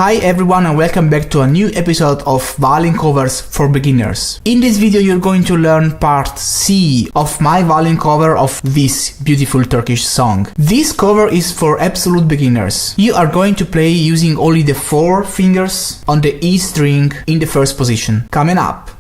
Hi everyone and welcome back to a new episode of violin covers for beginners. In this video you're going to learn part C of my violin cover of this beautiful Turkish song. This cover is for absolute beginners. You are going to play using only the 4 fingers on the E string in the first position. Coming up.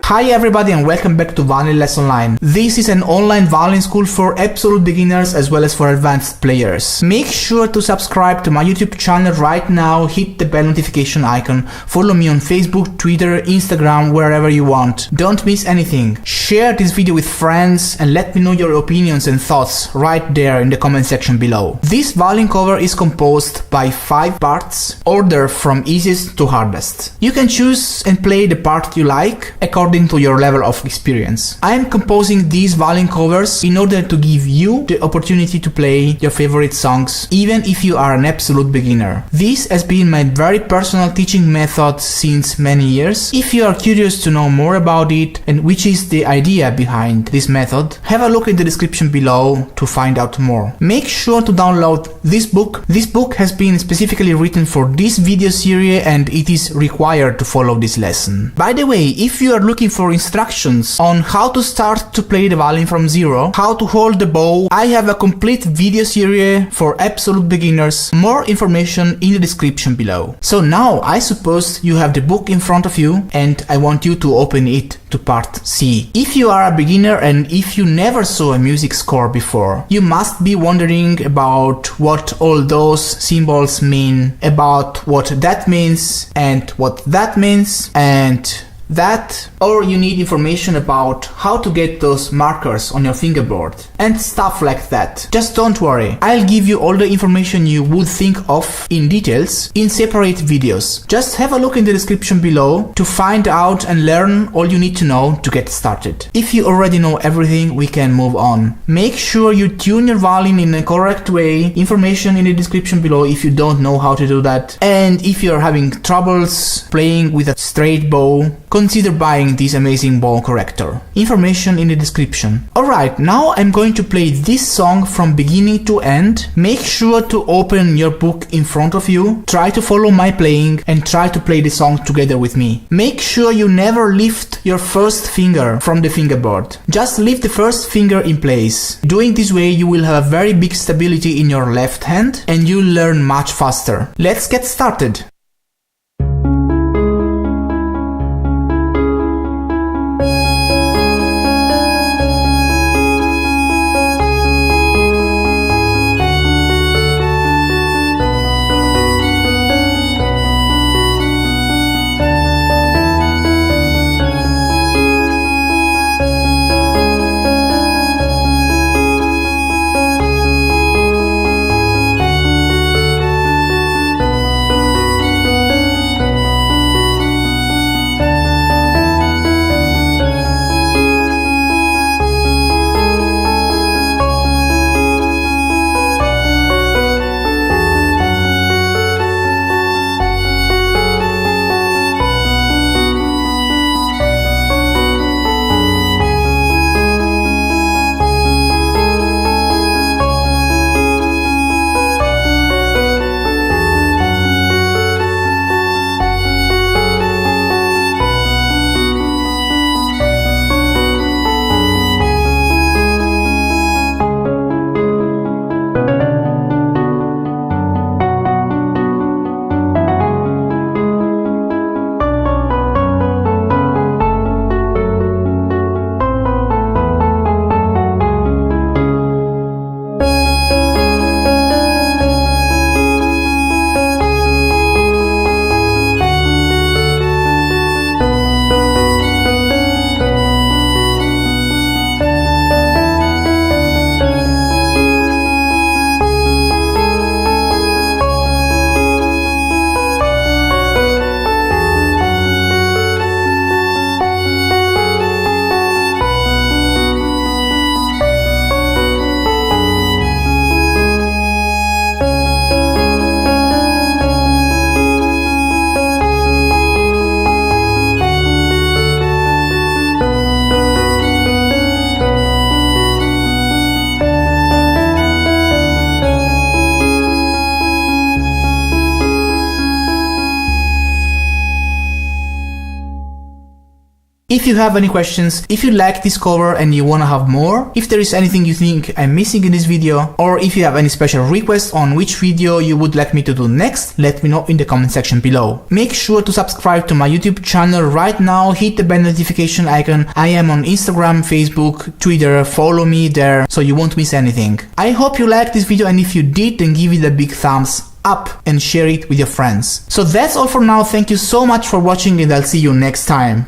Hi everybody and welcome back to Violin Lesson Online. This is an online violin school for absolute beginners as well as for advanced players. Make sure to subscribe to my YouTube channel right now, hit the bell notification icon, follow me on Facebook, Twitter, Instagram, wherever you want. Don't miss anything. Share this video with friends and let me know your opinions and thoughts right there in the comment section below. This violin cover is composed by 5 parts, ordered from easiest to hardest. You can choose and play the part you like according to your level of experience. I am composing these violin covers in order to give you the opportunity to play your favorite songs even if you are an absolute beginner. This has been my very personal teaching method since many years. If you are curious to know more about it and which is the idea behind this method, have a look in the description below to find out more. Make sure to download this book. This book has been specifically written for this video series and it is required to follow this lesson. By the way, if you are looking for instructions on how to start to play the violin from zero, how to hold the bow, I have a complete video series for absolute beginners. More information in the description below. So now I suppose you have the book in front of you and I want you to open it to part C. If you are a beginner and if you never saw a music score before, you must be wondering about what all those symbols mean, about what that means and what that means and that, or you need information about how to get those markers on your fingerboard and stuff like that. Just don't worry, I'll give you all the information you would think of in details in separate videos. Just have a look in the description below to find out and learn all you need to know to get started. If you already know everything, we can move on. Make sure you tune your violin in a correct way. Information in the description below if you don't know how to do that. And if you're having troubles playing with a straight bow, consider buying this amazing bow corrector. Information in the description. Alright, now I'm going to play this song from beginning to end. Make sure to open your book in front of you. Try to follow my playing and try to play the song together with me. Make sure you never lift your first finger from the fingerboard. Just leave the first finger in place. Doing this way you will have a very big stability in your left hand and you'll learn much faster. Let's get started. If you have any questions, if you like this cover and you wanna have more, if there is anything you think I'm missing in this video, or if you have any special requests on which video you would like me to do next, let me know in the comment section below. Make sure to subscribe to my YouTube channel right now, hit the bell notification icon. I am on Instagram, Facebook, Twitter, follow me there so you won't miss anything. I hope you liked this video, and if you did, then give it a big thumbs up and share it with your friends. So that's all for now. Thank you so much for watching, and I'll see you next time.